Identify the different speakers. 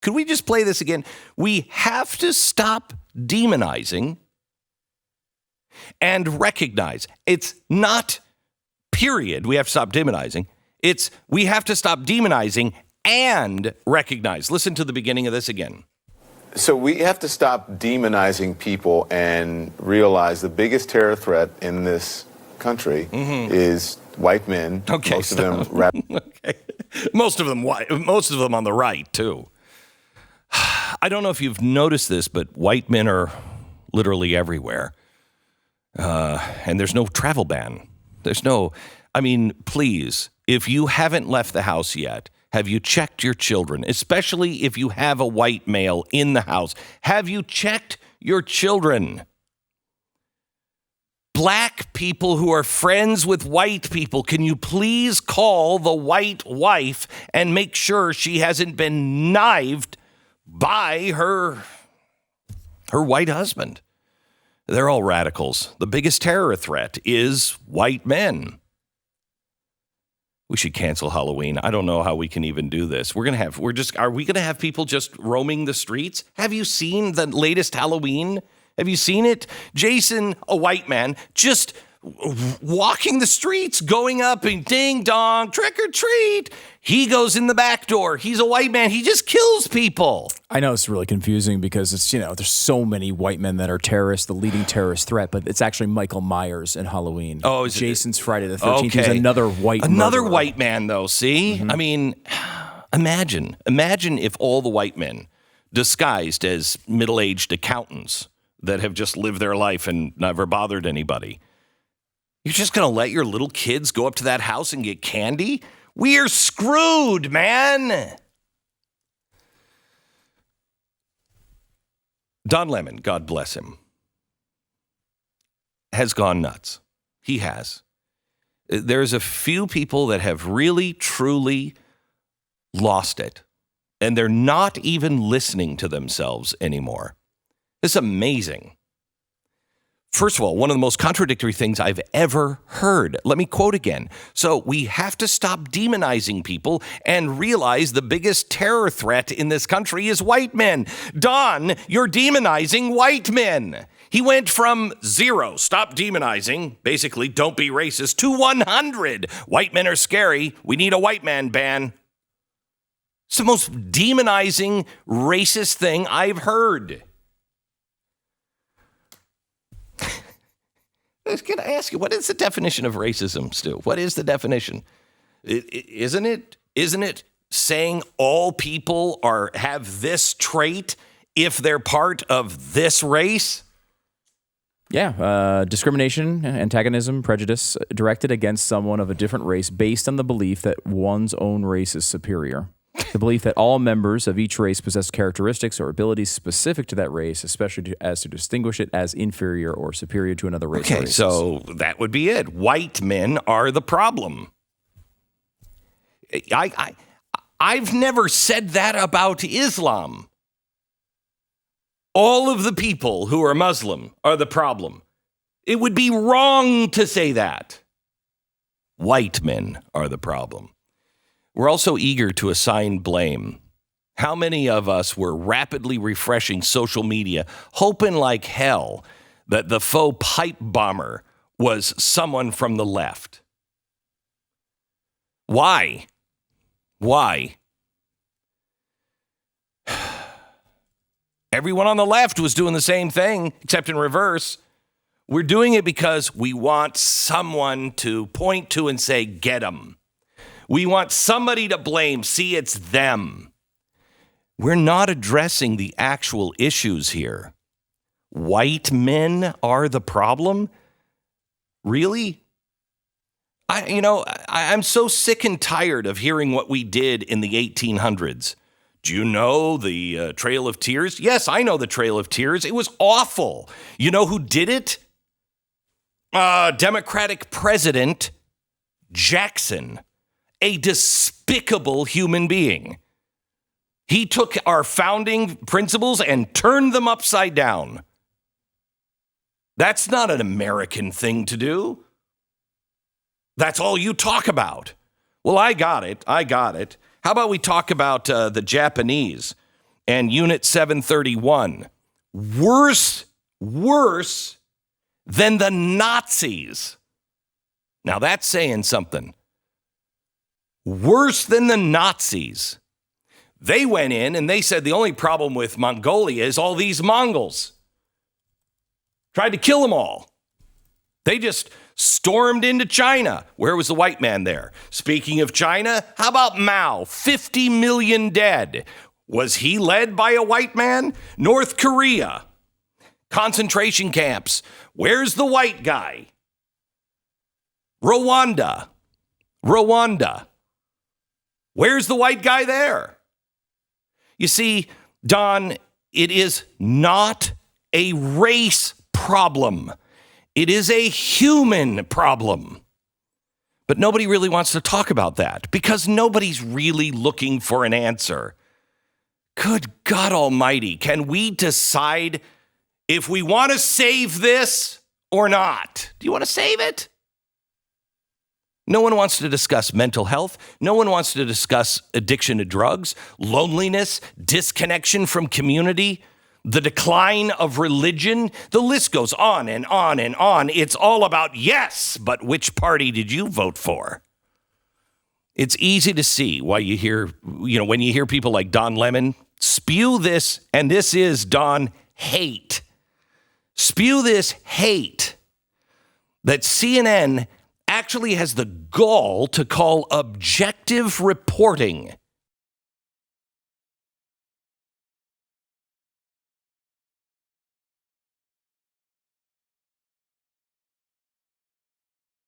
Speaker 1: Could we just play this again? We have to stop demonizing and recognize. It's not period. We have to stop demonizing. It's we have to stop demonizing and recognize. Listen to the beginning of this again.
Speaker 2: So we have to stop demonizing people and realize the biggest terror threat in this country is white men.
Speaker 1: Okay,
Speaker 2: most of them rap.
Speaker 1: Okay. Most of them white. Most of them on the right too. I don't know if you've noticed this, but white men are literally everywhere, and there's no travel ban. There's no. I mean, please, if you haven't left the house yet. Have you checked your children, especially if you have a white male in the house? Have you checked your children? Black people who are friends with white people, can you please call the white wife and make sure she hasn't been knifed by her white husband? They're all radicals. The biggest terror threat is white men. We should cancel Halloween. I don't know how we can even do this. Are we going to have people just roaming the streets? Have you seen the latest Halloween? Have you seen it? Jason, a white man, just walking the streets, going up and ding dong, trick or treat. He goes in the back door. He's a white man. He just kills people.
Speaker 3: I know it's really confusing because it's, there's so many white men that are terrorists, the leading terrorist threat, but it's actually Michael Myers in Halloween.
Speaker 1: Oh,
Speaker 3: Jason's Friday the 13th.
Speaker 1: Okay.
Speaker 3: He's another white murderer.
Speaker 1: White man, though, see? Mm-hmm. I mean, imagine if all the white men disguised as middle-aged accountants that have just lived their life and never bothered anybody. You're just going to let your little kids go up to that house and get candy? We're screwed, man. Don Lemon, God bless him, has gone nuts. He has. There's a few people that have really, truly lost it, and they're not even listening to themselves anymore. It's amazing. First of all, one of the most contradictory things I've ever heard. Let me quote again. So we have to stop demonizing people and realize the biggest terror threat in this country is white men. Don, you're demonizing white men. He went from 0, stop demonizing, basically don't be racist, to 100. White men are scary. We need a white man ban. It's the most demonizing, racist thing I've heard. I was going to ask you, what is the definition of racism, Stu? What is the definition? Isn't it saying all people have this trait if they're part of this race?
Speaker 3: Yeah, discrimination, antagonism, prejudice directed against someone of a different race based on the belief that one's own race is superior. The belief that all members of each race possess characteristics or abilities specific to that race, especially as to distinguish it as inferior or superior to another race.
Speaker 1: Okay, so that would be it. White men are the problem. I've never said that about Islam. All of the people who are Muslim are the problem. It would be wrong to say that. White men are the problem. We're also eager to assign blame. How many of us were rapidly refreshing social media, hoping like hell that the faux pipe bomber was someone from the left? Why? Everyone on the left was doing the same thing, except in reverse. We're doing it because we want someone to point to and say, get them. We want somebody to blame. See, it's them. We're not addressing the actual issues here. White men are the problem? Really? I'm so sick and tired of hearing what we did in the 1800s. Do you know the Trail of Tears? Yes, I know the Trail of Tears. It was awful. You know who did it? Democratic President Jackson. A despicable human being. He took our founding principles and turned them upside down. That's not an American thing to do. That's all you talk about. Well, I got it. How about we talk about the Japanese? and Unit 731. Worse than the Nazis. Now that's saying something. Worse than the Nazis. They went in and they said the only problem with Mongolia is all these Mongols. Tried to kill them all. They just stormed into China. Where was the white man there? Speaking of China, how about Mao? 50 million dead. Was he led by a white man? North Korea. Concentration camps. Where's the white guy? Rwanda. Where's the white guy there? You see, Don, it is not a race problem. It is a human problem. But nobody really wants to talk about that because nobody's really looking for an answer. Good God Almighty, can we decide if we want to save this or not? Do you want to save it? No one wants to discuss mental health. No one wants to discuss addiction to drugs, loneliness, disconnection from community, the decline of religion. The list goes on and on and on. It's all about yes, but which party did you vote for? It's easy to see why you hear, when you hear people like Don Lemon spew this, and this is Don hate. Spew this hate that CNN actually has the gall to call objective reporting